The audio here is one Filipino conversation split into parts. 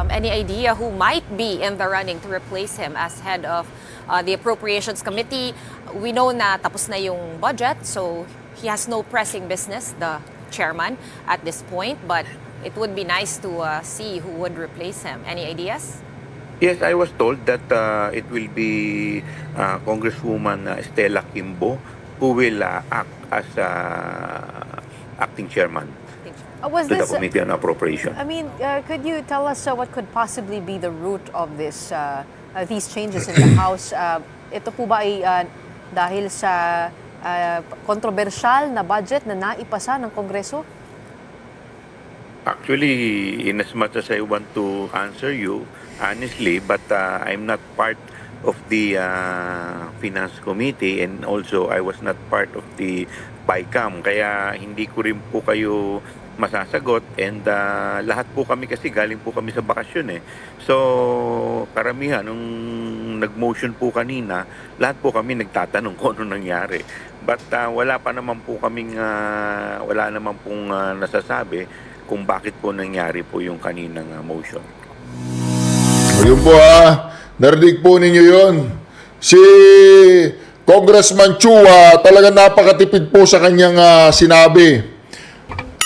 any idea who might be in the running to replace him as head of the Appropriations Committee? We know na tapos na yung budget, so he has no pressing business, the chairman, at this point. But it would be nice to see who would replace him. Any ideas? Yes, I was told that it will be Congresswoman Stella Kimbo who will act as acting chairman Was to the this, Committee on Appropriation. I mean, could you tell us what could possibly be the root of this, these changes in the House? Ito po ba ay dahil sa kontrobersyal na budget na naipasa ng Kongreso? Actually, in as much as I want to answer you honestly, but I'm not part of the Finance Committee, and also I was not part of the PICAM, kaya hindi ko rin po kayo masasagot, and lahat po kami kasi galing po kami sa bakasyon eh. So, karamihan nung nag-motion po kanina, lahat po kami nagtatanong kung ano nangyari. But wala pa naman po kaming wala naman pong nasasabi kung bakit po nangyari po yung kaninang motion. Ayun po narinig po ninyo yun. Si Congressman Chua talaga napakatipid po sa kanyang sinabi.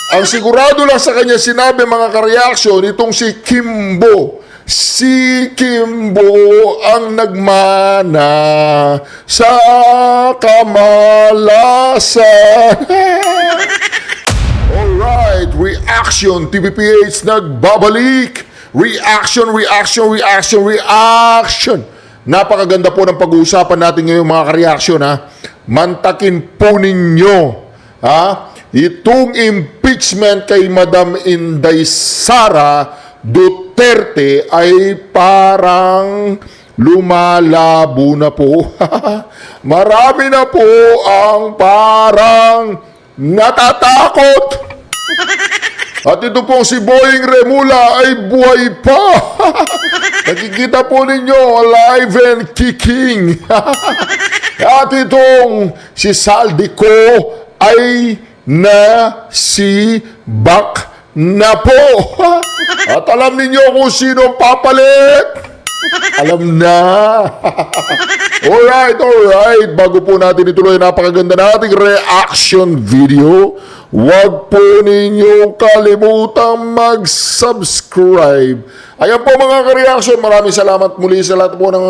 Ang sigurado lang sa kanya sinabi, mga ka-reaction, itong si Kimbo. Si Kimbo ang nagmana sa kamalasan. Alright, reaction. TVPH nagbabalik. Reaction, reaction, reaction, reaction. Napakaganda po ng pag-uusapan natin ngayon, mga ka-reaction. Mantakin po ninyo itong impeachment kay Madam Inday Sara Duterte ay parang lumalabo na po. Marami na po ang parang natatakot. At ito pong si Boying Remula ay buhay pa. Nakikita po ninyo, alive and kicking. At itong si Saldico ay nasibak na po. At alam ninyo kung sino ang papalit. Alam na. Alright. Bago po natin ituloy, napakaganda nating reaction video. Huwag po ninyong kalimutang mag-subscribe. Ayan po, mga ka-reaction, maraming salamat muli sa lahat po ng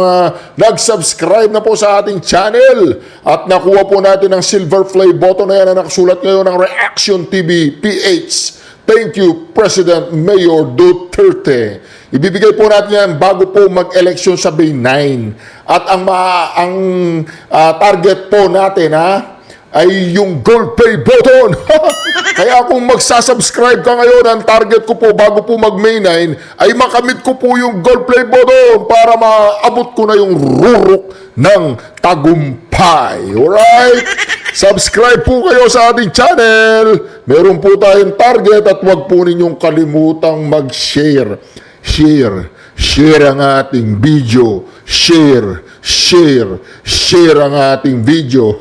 nag-subscribe na po sa ating channel. At nakuha po natin ang silver play button na yan na nakasulat ngayon ng Reaction TV PH. Thank you, President Mayor Duterte. Ibibigay po natin yan bago po mag-eleksyon sa May 9. At ang target po natin ay yung gold play button. Kaya kung magsasubscribe ka ngayon, ang target ko po bago po mag-May 9 ay makamit ko po yung gold play button para maabot ko na yung rurok ng tagumpay. Alright? Subscribe po kayo sa ating channel. Meron po tayong target at huwag po ninyong kalimutang mag-share. Share ang ating video. Share ang ating video.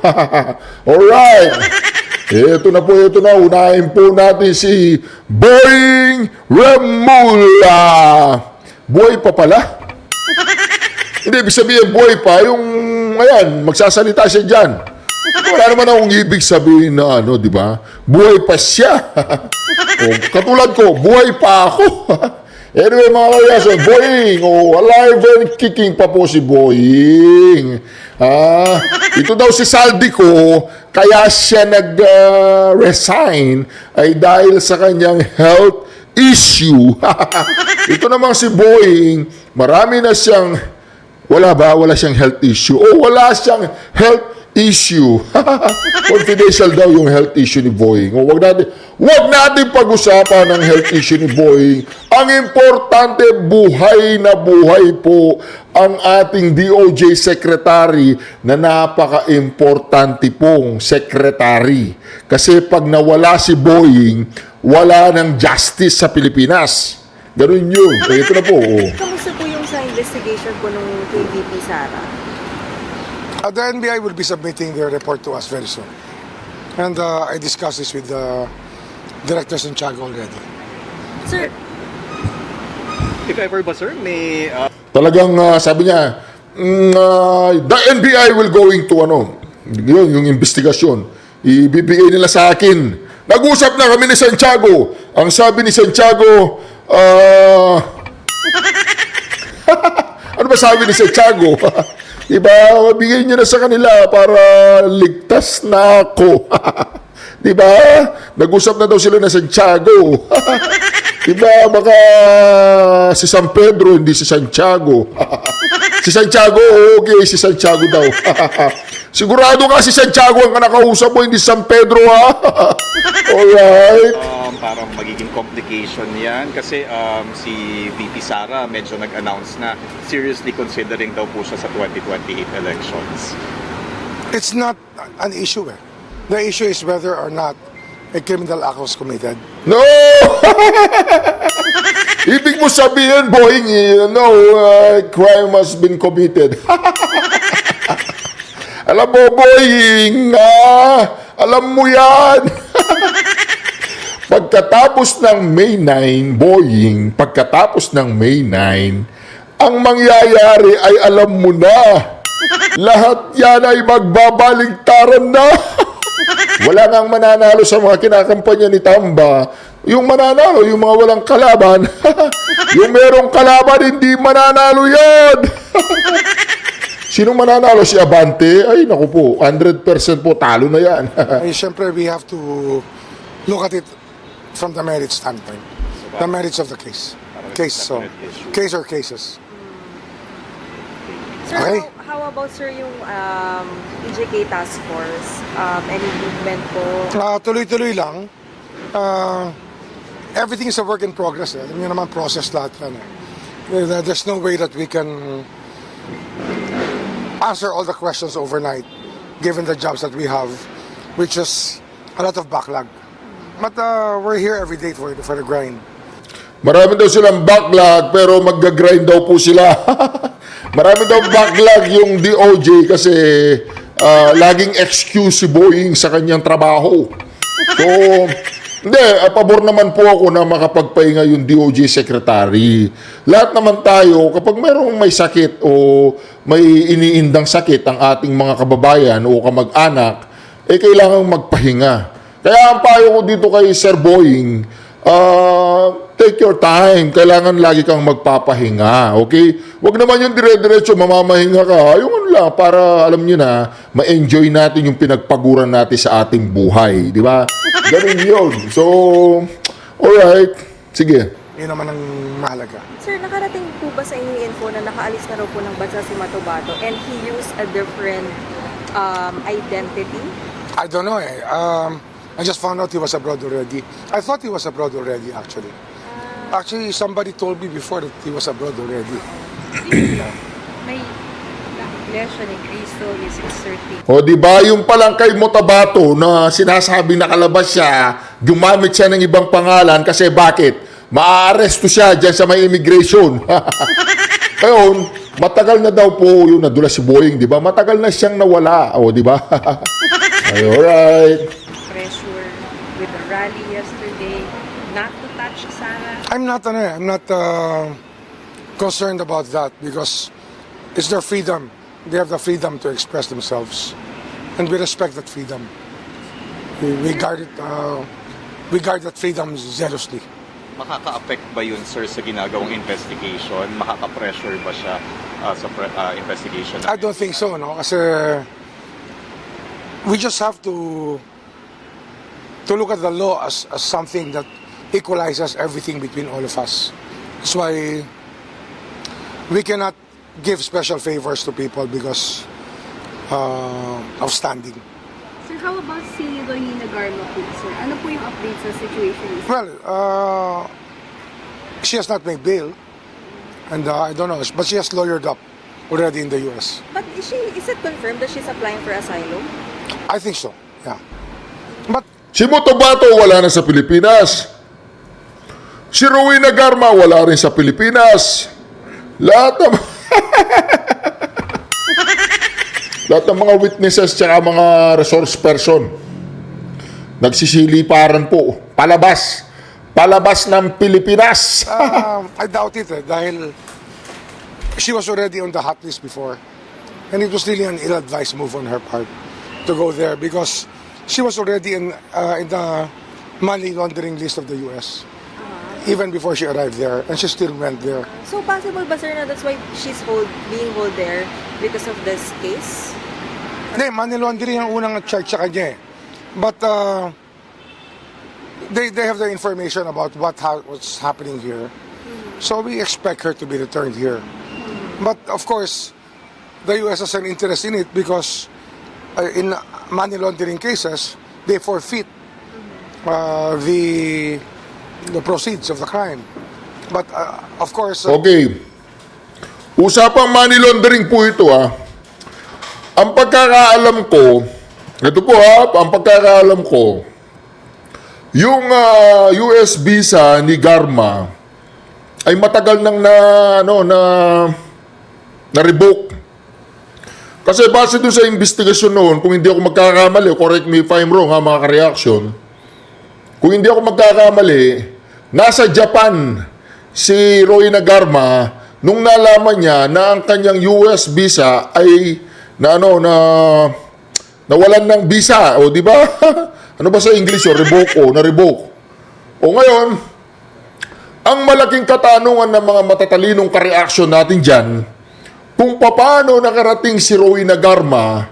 Alright. Ito na. Unahin po natin si Boying Remula. Buhay pa pala? Hindi, ibig sabihin buhay pa. Yung, magsasalita siya dyan. Wala naman akong ibig sabihin na di ba? Buhay pa siya. Katulad ko, buhay pa ako. Anyway, mga kayason, Boying, alive and kicking pa po si Boying. Ito daw si Saldico, kaya siya nag-resign ay dahil sa kanyang health issue. Ito namang si Boying, marami na siyang, wala siyang health issue? Wala siyang health issue. Confidential daw yung health issue ni Boying. Wag natin pag-usapan ng health issue ni Boying. Ang importante, buhay na buhay po ang ating DOJ Secretary na napaka-importante pong secretary. Kasi pag nawala si Boying, wala ng justice sa Pilipinas. Ganun yun. Ito na po. Kamusta po yung sa investigation po ng KVP Sara? The NBI will be submitting their report to us very soon. And I discussed this with the directors in charge already. Sir, If ever ba, sir, may Talagang sabi niya, the NBI will going to yun, yung investigasyon. Ibibigay nila sa akin. Nag-usap na kami ni Santiago. Ang sabi ni Santiago, ano ba sabi ni Santiago? Diba, bigay niyo na sa kanila para ligtas na ako. Diba? Nag-usap na daw sila na Santiago. Diba, baka si San Pedro, hindi si Santiago. Si Santiago, okay, si Santiago daw. Sigurado ka si Santiago ang nakausap mo, hindi si San Pedro, ha? Alright. parang magiging complication yan? Kasi si VP Sara medyo nag-announce na seriously considering daw po siya sa 2028 elections. It's not an issue. The issue is whether or not a criminal act was committed. No! Ibig mo sabihin, Boying, crime has been committed. Alam mo, Boying, alam mo yan. Pagkatapos ng May 9, Boying, pagkatapos ng May 9, ang mangyayari ay alam mo na. Lahat yan ay magbabaligtaran na. Wala nang mananalo sa mga kinakampanya ni Tamba. Yung mananalo, yung mga walang kalaban. Yung merong kalaban, hindi mananalo yan. Sino mananalo? Si Abante? Ay, naku po, 100% po, talo na yan. Siyempre, we have to look at it from the merit standpoint. The merits of the case. Case or cases. Sir, Okay. how about, sir, yung EJK task force? Any movement po? Tuloy-tuloy lang. Everything is a work in progress. Alam niyo naman, process lahat yan. There's no way that we can answer all the questions overnight, given the jobs that we have, which is a lot of backlog. But we're here every day for the grind. Marami daw silang backlog, pero mag-grind daw po sila. Marami daw backlog yung DOJ kasi laging excuse si Boying sa kanyang trabaho. So, hindi, pabor naman po ako na makapagpahinga yung DOJ secretary. Lahat naman tayo, kapag mayroong may sakit o may iniindang sakit ang ating mga kababayan o kamag-anak, kailangang magpahinga. Kaya ang payo ko dito kay Sir Boying, take your time. Kailangan lagi kang magpapahinga, okay? Huwag naman yung dire-diretso, mamamahinga ka. Yung lang, para alam nyo na, ma-enjoy natin yung pinagpaguran natin sa ating buhay. Di ba? Ganun yun. So, alright. Sige. Yun naman ang mahalaga. Sir, nakarating po ba sa inyong info na nakaalis na raw po ng bansa si Matobato and he used a different identity? I don't know. I just found out he was abroad already. I thought he was abroad already, actually. Actually, somebody told me before that he was abroad already. May Iglesia ni Cristo ni 630. O di ba yung palang kay Motabato na sinasabing nakalabas siya, gumamit siya ng ibang pangalan kasi bakit? Maaaresto siya dyan sa may immigration. Ngayon, matagal na daw po yung nadula si Boying, di ba? Matagal na siyang nawala. O di ba? Ay, alright. Pressure with the rally yesterday not to touch Sara. I'm not concerned about that because it's their freedom. They have the freedom to express themselves, and we respect that freedom. We guard that freedom zealously. Makaka-affect ba yun, sir, sa ginagawang investigation? Makaka-pressure ba siya sa investigation? I don't think so, no? Kasi we just have to look at the law as something that equalizes everything between all of us. That's why we cannot give special favors to people because of standing. Sir, how about si Doñina Garma po, sir? Ano po yung update sa situation? Well, she has not made bail, and I don't know, but she has lawyered up already in the U.S. But is it confirmed that she's applying for asylum? I think so, yeah. But Si Motabato wala na sa Pilipinas. Si Rowena Garma wala rin sa Pilipinas. Lahat ng lahat ng mga witnesses tsaka mga resource person nagsisiliparan po palabas palabas ng Pilipinas. I doubt it dahil she was already on the hot list before. And it was really an ill-advised move on her part to go there because she was already in the money laundering list of the U.S. Even before she arrived there, and she still went there. So possible ba, sir, na that's why she's being held there because of this case? Hindi, money laundering ang unang charge sa kanya eh. But they have the information about what's happening here. So we expect her to be returned here. But of course, the U.S. has an interest in it because in money laundering cases, they forfeit the proceeds of the crime. But of course, Okay. Usapang money laundering po ito Ang pagkakaalam ko, ito po ang pagkakaalam ko, yung US visa ni Garma ay matagal nang na-revoke. Kasi base doon sa investigasyon noon, kung hindi ako magkakamali, correct me if I'm wrong mga ka-reaction, kung hindi ako magkakamali, nasa Japan si Roy Nagarma nung nalaman niya na ang kanyang US visa ay nawalan ng visa, o di ba? Ano ba sa English revoke na-revoke. O ngayon, ang malaking katanungan ng mga matatalinong ka-reaction natin diyan, kung paano nakarating si Roy Nagarma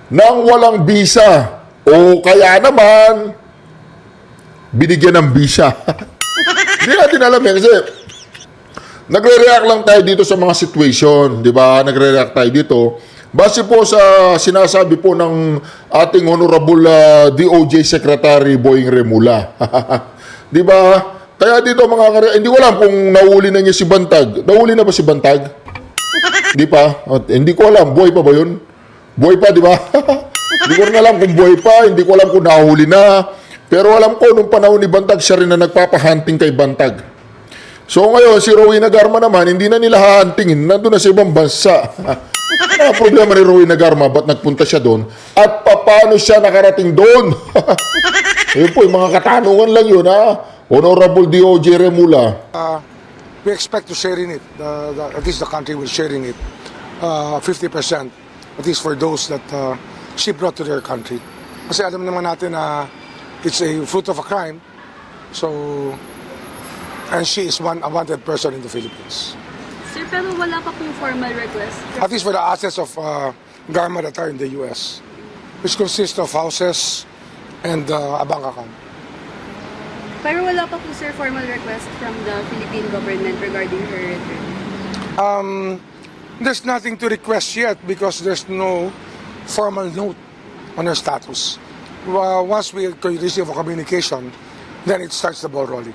nang walang visa o kaya naman binigyan ng visa. Hindi natin alam yan kasi nagre-react lang tayo dito sa mga situation, di ba? Nagre-react tayo dito. Base po sa sinasabi po ng ating Honorable DOJ Secretary Boying Remula. Di ba? Kaya dito hindi ko alam kung nahuli na niya si Bantag. Nahuli na ba si Bantag? Di pa? Hindi ko alam. Buhay pa ba yun? Buhay pa, di ba? Hindi ko rin alam kung buhay pa. Hindi ko alam kung nahuli na. Pero alam ko, nung panahon ni Bantag, siya rin na nagpapahunting kay Bantag. So ngayon, si Roy Nagarma naman, hindi na nila hahuntingin. Nandun na sa ibang bansa. Ano ang problema ni Roy Nagarma? Ba't nagpunta siya doon? At paano siya nakarating doon? Yun po, yung mga katanungan lang yun, Honorable DOJ Remula. we expect to share in it. At least the country will share in it 50%. At least for those that she brought to their country. Kasi alam naman natin na it's a fruit of a crime. So, and she is a wanted person in the Philippines. Sir, pero wala pa pong formal request. At least for the assets of Garma that are in the U.S., which consists of houses and a bank account. Pero wala pa po, sir, formal request from the Philippine government regarding her return. There's nothing to request yet because there's no formal note on her status. Once we receive a communication, then it starts the ball rolling.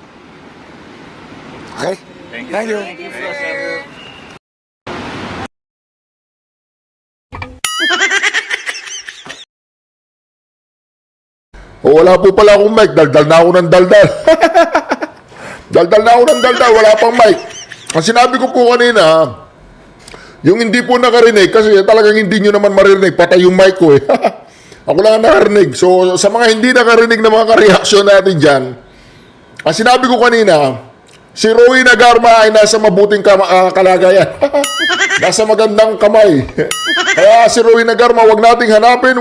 Okay? Thank you. Thank you, sir. O wala po pala akong mic, daldal na ako ng daldal. Daldal na ako ng daldal, wala pang mic. Ang sinabi ko po kanina, yung hindi po nakarinig, kasi talagang hindi nyo naman maririnig, patay yung mic ko Ako lang ang nakarinig. So sa mga hindi nakarinig na mga ka-reaction natin dyan, ang sinabi ko kanina, si Roy Nagarma ay nasa mabuting kalagayan. Nasa magandang kamay. Kaya si Roy Nagarma, wag nating hanapin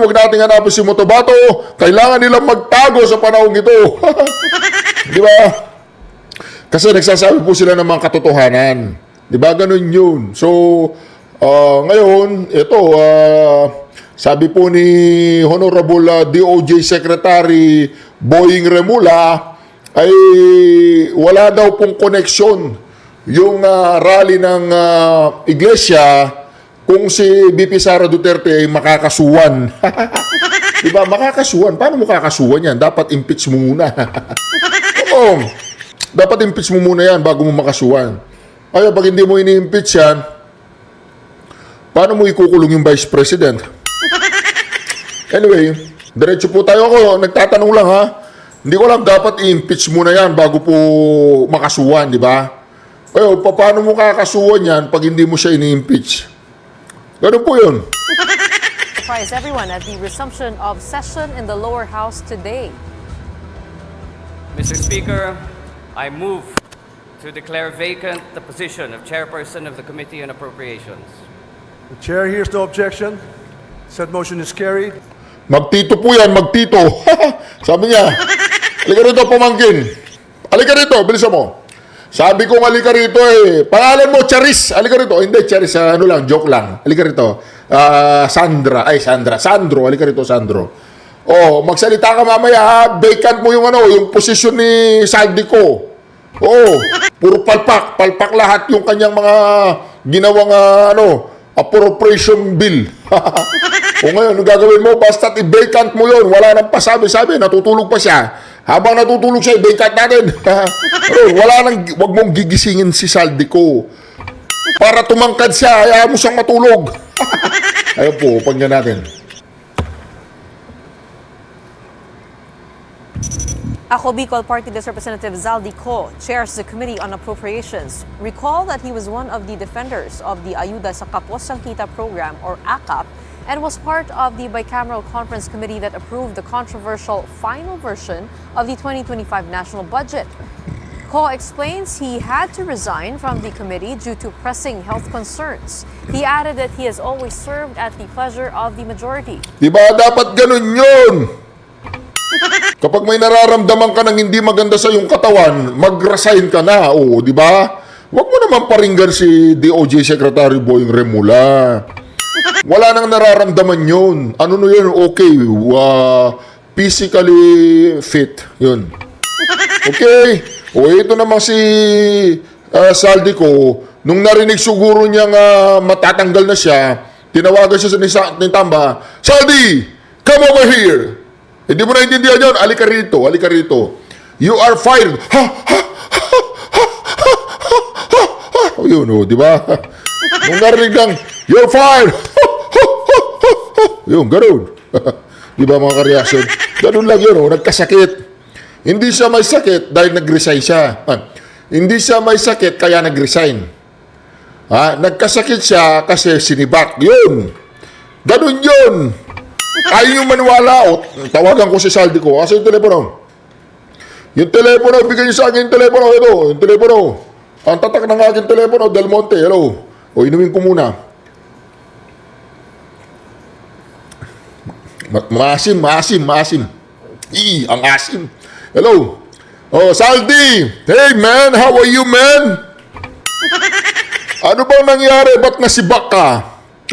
si Motobato. Kailangan nilang magtago sa panahong ito. Di ba? Kasi nagsasabi po sila ng mga katotohanan. Di ba? Ganun yun. So, ngayon, ito, sabi po ni Honorable DOJ Secretary Boying Remula, ay wala daw pong koneksyon yung rally ng iglesia kung si BP Sara Duterte ay makakasuhan. Diba? Makakasuhan. Paano mo kakasuhan yan? Dapat impeach mo muna. Oo. Dapat impeach mo muna yan bago mo makasuhan. Kaya pag hindi mo ini-impeach yan, paano mo ikukulong yung Vice President? Anyway, diretso po tayo ako. Nagtatanong lang Hindi ko alam, dapat i-impeach muna yan bago po makasuhan, di ba? Kaya paano mo kakasuhan yan pag hindi mo siya ini-impeach? Ganun po yun. Surprise everyone at the resumption of session in the lower house today. Mr. Speaker, I move to declare vacant the position of Chairperson of the Committee on Appropriations. The chair hears no objection. Said motion is carried. Magtito po yan, magtito. Sabi niya, halika rito, pamangkin. Halika rito, bilisan mo. Sabi ko, halika rito eh. Pangalan mo, Charis. Halika rito. Hindi, Charis, ano lang, joke lang. Halika rito. Sandro. Halika rito, Sandro. Oh, magsalita ka mamaya ha. Vacant mo yung yung posisyon ni Saldico. Oh, puro palpak. Palpak lahat yung kanyang mga ginawang appropriation bill. O ngayon, ang gagawin mo, basta't i-vacant mo yun. Wala nang pasabi-sabi, natutulog pa siya. Habang natutulog siya, i-vacant natin. Wag mong gigisingin si Saldico. Para tumangkad siya, hayaan mo siyang matulog. Ayun po, pagyan natin. Ako Bicol Party List Representative Zaldico chairs the Committee on Appropriations. Recall that he was one of the defenders of the Ayuda sa Kapos Sang Kita program, or AKAP, and was part of the bicameral conference committee that approved the controversial final version of the 2025 national budget. Ko explains he had to resign from the committee due to pressing health concerns. He added that he has always served at the pleasure of the majority. Diba dapat ganun yun? Kapag may nararamdaman ka ng hindi maganda sa iyong katawan, mag-resign ka na. O, di ba? Huwag mo naman paringgan si DOJ Secretary Boying Remula. Wala nang nararamdaman yun. Ano no yun? Okay. Physically fit. Yun. Okay. O, ito naman si Saldico. Nung narinig siguro niyang matatanggal na siya, tinawagan siya sa Tamba, Saldi, come over here. Hindi mo naintindihan yun. Alika rito. You are fired. Yun, di ba? Nung narinig lang, you're fired. Yun, ganun. Di ba mga kareaksyon? Ganun lang yun, nagkasakit. Hindi siya may sakit dahil nag-resign siya. Hindi siya may sakit kaya nag-resign. Nagkasakit siya kasi sinibak. Yun. Ganun yun. Ayaw yung maniwala. Tawagan ko si Saldico. Asa yung telepono? Yung telepono, bigyan niyo sa akin yung telepono. Ito, yung telepono. Ang tatak ng aking telepono, Del Monte. Hello. O, inumin ko muna. Maasim. Ang asim. Hello. Oh, Saldi. Hey, man. How are you, man? Ano bang nangyari? Ba't nasibak ka?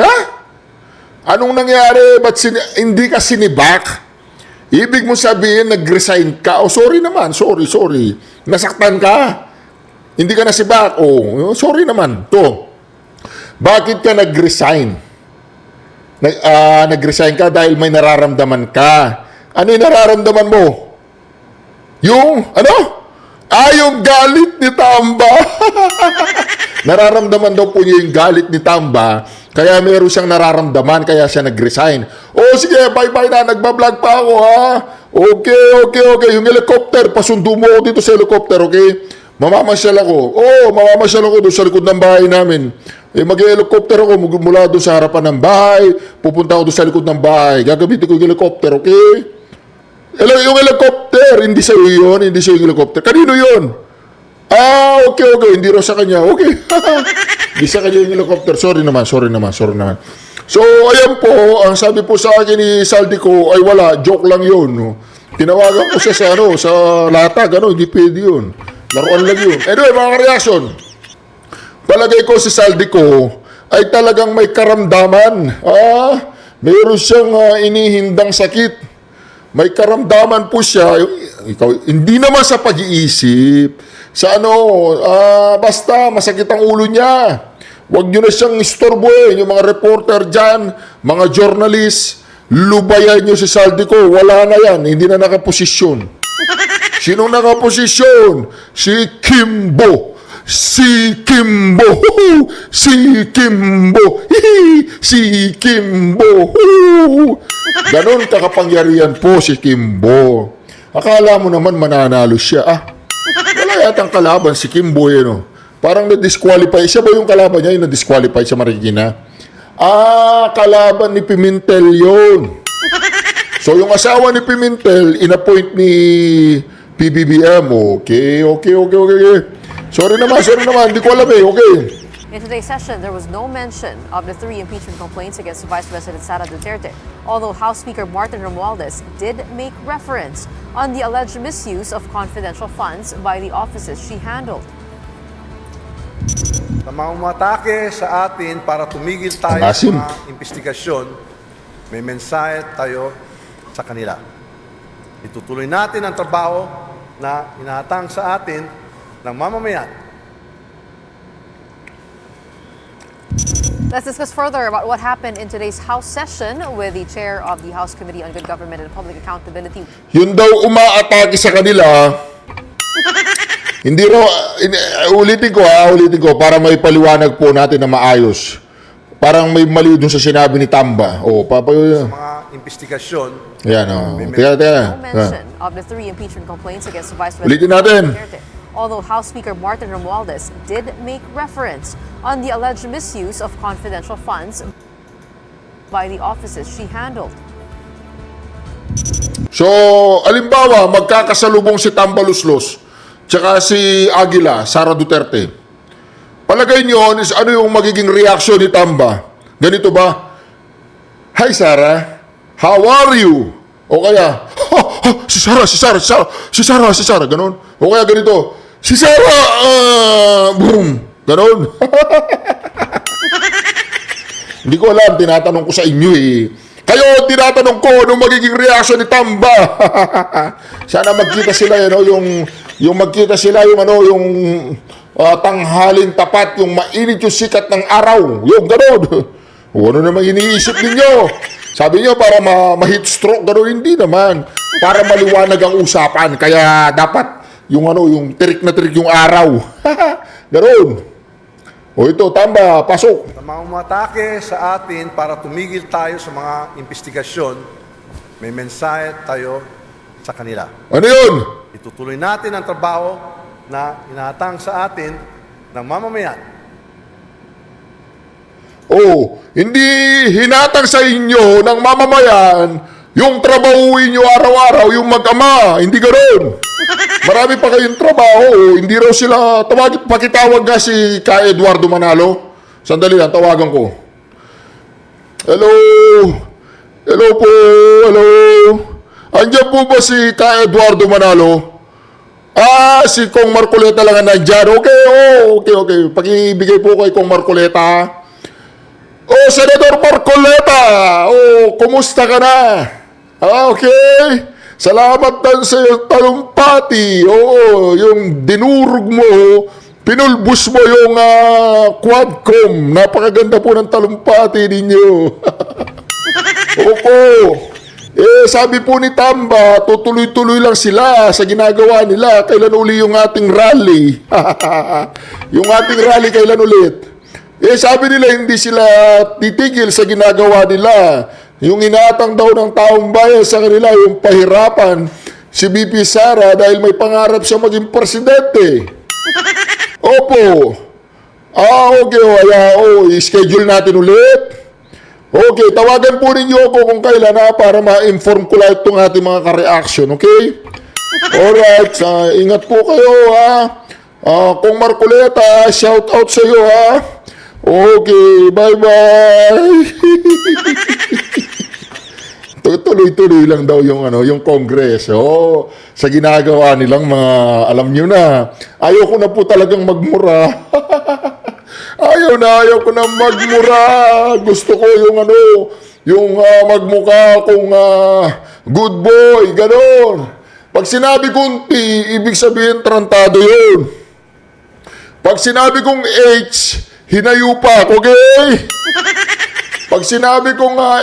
Ha? Anong nangyari? Ba't hindi ka sinibak? Ibig mo sabihin, nag-resign ka? Oh, sorry naman. Sorry. Nasaktan ka? Hindi ka nasibak? Oh, sorry naman. Bakit ka nag-resign? Nag-resign ka dahil may nararamdaman ka. Ano yung nararamdaman mo? Yung galit ni Tamba. Nararamdaman daw po niya yung galit ni Tamba. Kaya meron siyang nararamdaman, kaya siya nag-resign. Sige, bye-bye na, nagbablog pa ako, ha? Okay. Yung helicopter, pasundo mo ako dito sa helicopter, okay? Mamamasyal ako. Mamamasyal ako doon sa likod ng bahay namin. Mag-helicopter ako mula doon sa harapan ng bahay. Pupunta ako doon sa likod ng bahay. Gagamitin ko yung helicopter, okay? Yung helicopter, hindi sa'yo yun, hindi sa'yo yung helicopter. Kanino yun? Okay. Hindi raw sa kanya. Okay. Hindi sa kanya yung helicopter. Sorry naman. So, ayan po, ang sabi po sa akin ni Saldico, ay wala, joke lang yun. No? Tinawagan ko siya sa latag, hindi pwede yun. Laruan lang yun. Anyway, mga reaction. Palagay ko si Saldico ay talagang may karamdaman. Mayroon siyang inihindang sakit. May karamdaman po siya. Hindi naman sa pag-iisip. Basta masakit ang ulo niya. Huwag nyo na siyang istorbohin. Yung mga reporter dyan, mga journalist, lubayan nyo si Saldico. Wala na yan. Hindi na nakaposisyon. Sinong nakaposisyon? Si Kimbo. Ganon kakapangyarihan po si Kimbo. Akala mo naman mananalo siya. Wala yatang kalaban si Kimbo Parang na-disqualify. Siya ba yung kalaban niya yung na-disqualify sa Marikina? Kalaban ni Pimentel yun. So yung asawa ni Pimentel, inappoint PBBM. Okay. Sorry naman. Hindi ko alam eh. Okay. In today's session, there was no mention of the 3 impeachment complaints against Vice President Sara Duterte, although House Speaker Martin Romualdez did make reference on the alleged misuse of confidential funds by the offices she handled. Na mga umatake sa atin para tumigil tayo sa Asim. mga investigasyon, may mensahe tayo sa kanila. Itutuloy natin ang trabaho na inaatang sa atin ng mamamayan. Let's discuss further about what happened in today's House session with the chair of the House Committee on Good Government and Public Accountability. Yun daw umaatake sa kanila. Hindi raw, ulitin ko para may paliwanag po natin na maayos. Parang may mali dun sa sinabi ni Tamba. Mga investigasyon, Yan, Teka. No mention of the 3 impeachment complaints against Vice President Ulitin natin. Duterte, although House Speaker Martin Romualdez did make reference on the alleged misuse of confidential funds by the offices she handled. So, alimbawa, magkakasalubong si Tambaluslos tsaka si Aguila, Sara Duterte. Palagay nyo, ano yung magiging reaksyon ni Tamba? Ganito ba? Hi, Sara. How are you? O kaya, si Sara. Ganon. O kaya ganito, si Sara, boom. Ganon. Hindi ko alam, tinatanong ko sa inyo eh. Kayo, tinatanong ko, anong magiging reaksyon ni Tamba? Sana magkita sila, yung magkita sila, yung tanghalin tapat, yung mainit yung sikat ng araw. Yung ganon. O ano naman iniisip ninyo? Sabi nyo, para ma-heat stroke, ganon. Hindi naman. Para maliwanag ang usapan. Kaya dapat, yung tirik na tirik yung araw. Ganon. O ito, Tamba, pasok. na mga umatake sa atin para tumigil tayo sa mga investigasyon, may mensahe tayo sa kanila. Ano yun? Itutuloy natin ang trabaho na inaatang sa atin ng mamamayan. Hindi hinatang sa inyo ng mamamayan yung trabahuin nyo araw-araw, yung mag-ama. Hindi ganoon. Marami pa kayong trabaho. Hindi raw sila, pakitawag nga si Ka Eduardo Manalo. Sandali lang, tawagan ko. Hello? Hello po? Hello? Andiyan po ba si Ka Eduardo Manalo? Si Kong Marcoleta lang ang nandyan. Okay. Pakibigay po kay Kong Marcoleta. Senador Marcoleta! Kumusta ka na? Okay. Salamat din sa iyong talumpati. Yung dinurog mo, pinulbus mo yung Quadcom. Napakaganda po ng talumpati ninyo. Opo. Sabi po ni Tamba, tutuloy-tuloy lang sila sa ginagawa nila. Kailan uli yung ating rally? Yung ating rally kailan ulit? Sabi nila hindi sila titigil sa ginagawa nila. Yung inaatang daw ng taong bayan sa kanila, yung pahirapan si VP Sara dahil may pangarap siya maging presidente. Opo. Okay. I-schedule natin ulit. Okay, tawagan po ninyo ako kung kailan para ma-inform ko lahat itong ating mga ka-reaction, okay? Alright, ingat po kayo Kung Marcoleta, shout out sa iyo Okay, bye-bye. Tuloy-tuloy lang daw yung Kongreso sa ginagawa nilang mga, alam nyo na, ayoko na po talagang magmura. ayaw ko na magmura. Gusto ko yung magmukha kong good boy, ganon. Pag sinabi kong T, ibig sabihin trantado yun. Pag sinabi kong H, hinayupak, okay? Pag sinabi kong A,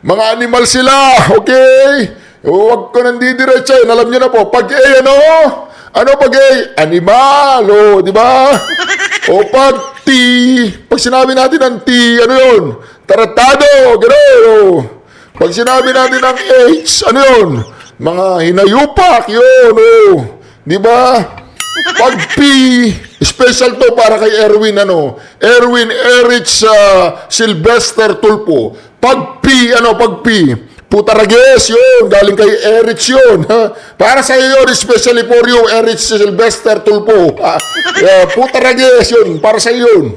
mga animal sila, okay? Huwag ko nandidiretsahin, alam nyo na po. Pag A, ano pag A? Animal, di ba? Pag T, pag sinabi natin ng T, ano yun? Tratado, gano'n. Pag sinabi natin ng H, ano yun? Mga hinayupak, yun, di ba? Pag P, special to para kay Erwin, Erwin Erich Sylvester Tulpo. Pag P, Putarages yun, galing kay Erich yun. Ha? Para sa iyo yun, especially for you, Erich Sylvester Tulpo. Putarages yun, para sa iyo yun.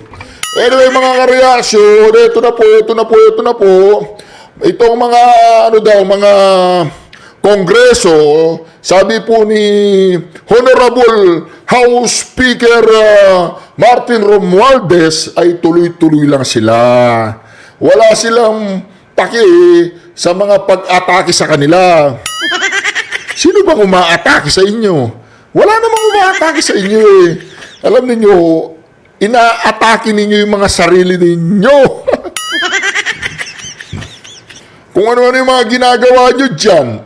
Anyway, mga kareaksyon, ito na po. Itong mga, mga kongreso, sabi po ni Honorable House Speaker Martin Romualdez, ay tuloy-tuloy lang sila. Wala silang paki sa mga pag-atake sa kanila. Sino bang umaatake sa inyo? Wala namang umaatake sa inyo eh. Alam niyo, inaatake ninyo yung mga sarili ninyo. Kung ano-ano yung mga ginagawa nyo dyan.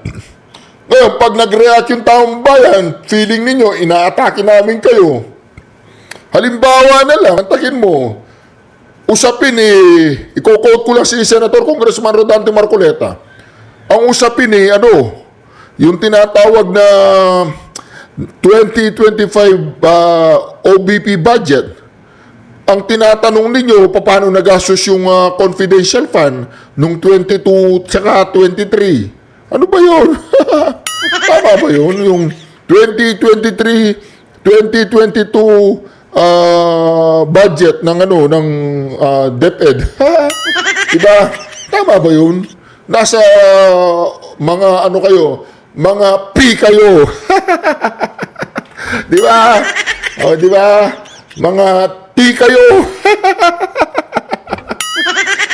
Ngayon, pag nag-react yung taong bayan, feeling ninyo, inaatake namin kayo. Halimbawa na lang, antakin mo, usapin i-quote ko lang si Senator Congressman Rodante Marcoleta. Ang usapin yung tinatawag na 2025 OBP budget. Ang tinatanong ninyo, paano nagastos yung confidential fund nung 22 tsaka 23? Ano ba yun? Tama ba yun? Yung 2023, 2022 budget ng DepEd. Diba? Tama ba yun? Nasa mga mga P kayo. Diba? O, diba? Mga T kayo.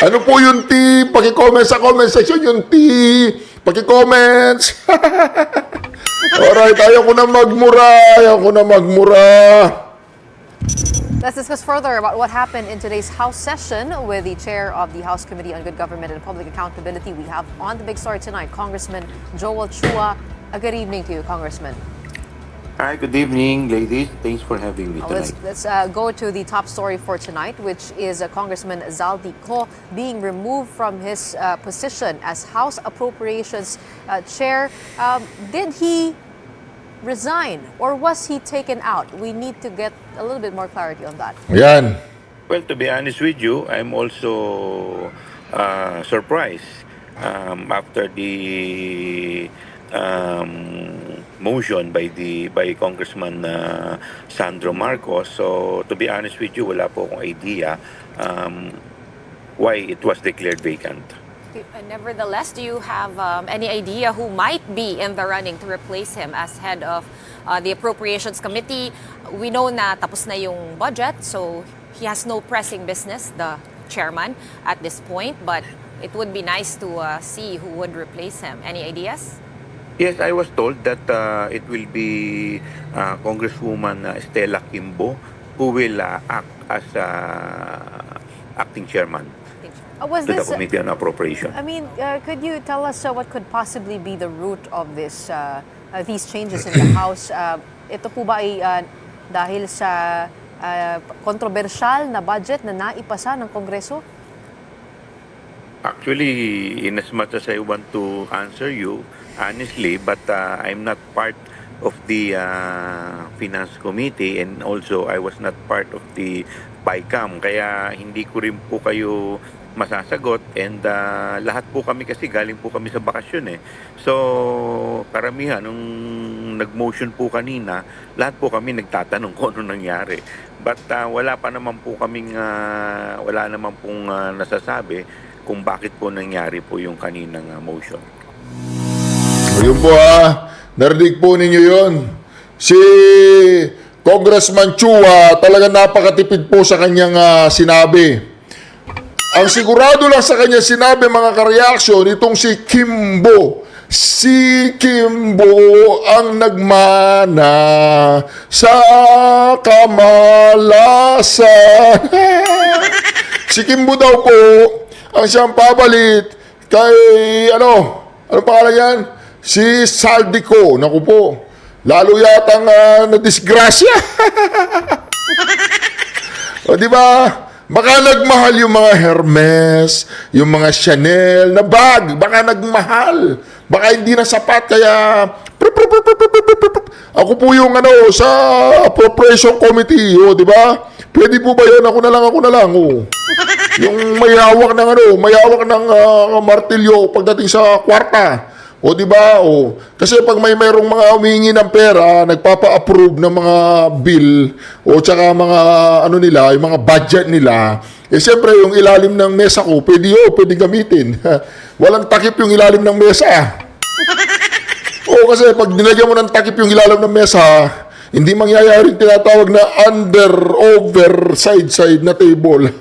Ano po yung T? Paki-comment sa comment section yung T. Paki-comments. Alright, ayaw ko na magmura. Let's discuss further about what happened in today's House session with the chair of the House Committee on Good Government and Public Accountability. We have on the big story tonight, Congressman Joel Chua. A good evening to you, Congressman. Hi, good evening, ladies. Thanks for having me tonight. Let's go to the top story for tonight, which is Congressman Zaldi Ko being removed from his position as House Appropriations Chair. Did he resign or was he taken out? We need to get a little bit more clarity on that. Yan. Well, to be honest with you, I'm also surprised after the motion by Congressman Sandro Marcos. So, to be honest with you, wala po akong idea why it was declared vacant. Nevertheless, do you have any idea who might be in the running to replace him as head of the Appropriations Committee? We know na tapos na yung budget, so he has no pressing business, the chairman, at this point. But it would be nice to see who would replace him. Any ideas? Yes, I was told that it will be Congresswoman Stella Kimbo who will act as acting chairman Was to the this, Committee on Appropriation. I mean, could you tell us what could possibly be the root of this these changes in the House? Ito po ba ay dahil sa kontrobersyal na budget na naipasa ng Kongreso? Actually, in as much as I want to answer you honestly, but I'm not part of the Finance Committee and also I was not part of the BICAM. Kaya hindi ko rin po kayo masasagot and lahat po kami kasi galing po kami sa bakasyon eh. So, karamihan nung nag-motion po kanina, lahat po kami nagtatanong kung ano nangyari. But wala naman pong nasasabi kung bakit po nangyari po yung kaninang motion. Ayun po narinig po ninyo yun. Si Congressman Chua talaga napakatipid po sa kanyang sinabi. Ang sigurado lang sa kanya sinabi mga kareaksyon, itong si Kimbo. Si Kimbo ang nagmana sa kamalasan. Si Kimbo daw po ang siyang pabalit kay ano pangalan yan? Si Saldico. Naku po, lalo yatang na-disgrasya. O di ba? Baka nagmahal yung mga Hermes, yung mga Chanel na bag. Baka nagmahal. Baka hindi na sapat kaya ako po yung sa Appropriation Committee, di ba? Pwede po ba yun? Ako na lang. Yung may hawak ng martilyo pagdating sa kwarta. O di ba? O kasi pag mayroong mga humingi ng pera, nagpapa-approve ng mga bill o tsaka mga nila, yung mga budget nila, siyempre yung ilalim ng mesa ko, pwede gamitin. Walang takip yung ilalim ng mesa. O kasi pag nilagyan mo ng takip yung ilalim ng mesa, hindi mangyayari tinatawag na under, over, side na table.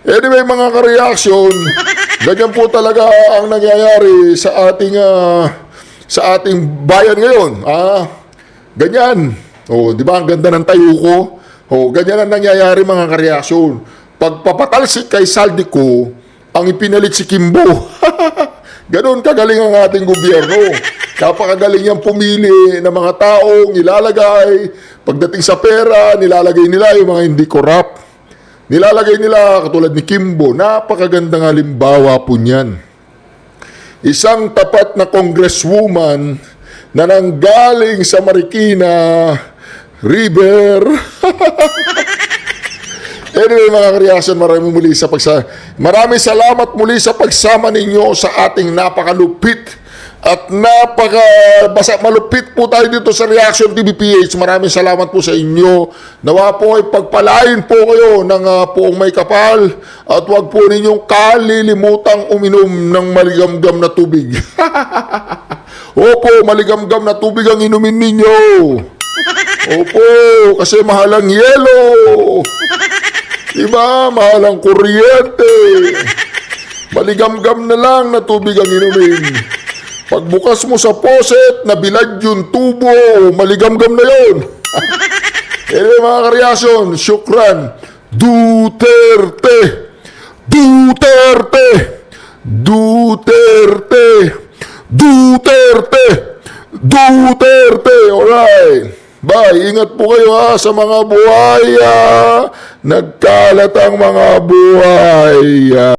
Anyway, mga ka-reaction, ganyan po talaga ang nangyayari sa ating bayan ngayon. Ganyan. O, di ba? Ang ganda ng tayo ko. O, ganyan ang nangyayari, mga ka-reaction. Pagpapatalsik kay Saldico, ang ipinalit si Kimbo. Ganon kagaling ang ating gobyerno. Napakagaling niyang pumili ng mga taong ilalagay. Pagdating sa pera, nilalagay nila yung mga hindi corrupt. Nilalagay nila katulad ni Kimbo. Napakagandang halimbawa po niyan. Isang tapat na congresswoman na nanggaling sa Marikina River. Anyway, mga ka-reaction, maraming salamat muli sa pagsama ninyo sa ating napakalupit at malupit po tayo dito sa Reaction TV PH. Maraming salamat po sa inyo. Nawa po ay pagpalain po kayo ng poong may kapal at huwag po ninyong kalilimutang uminom ng maligamgam na tubig. Opo, maligamgam na tubig ang inumin ninyo. Opo, kasi mahal ang yelo. Diba? Mahal ang kuryente. Maligamgam na lang na tubig ang inumin. Pagbukas mo sa faucet, nabilad yung tubo, maligamgam na yun. Anyway, mga ka-reaction, syukran. Duterte! Duterte! Duterte! Duterte! Duterte! Alright. Bye. Ingat po kayo sa mga buhaya. Nagkalat ang mga buhaya.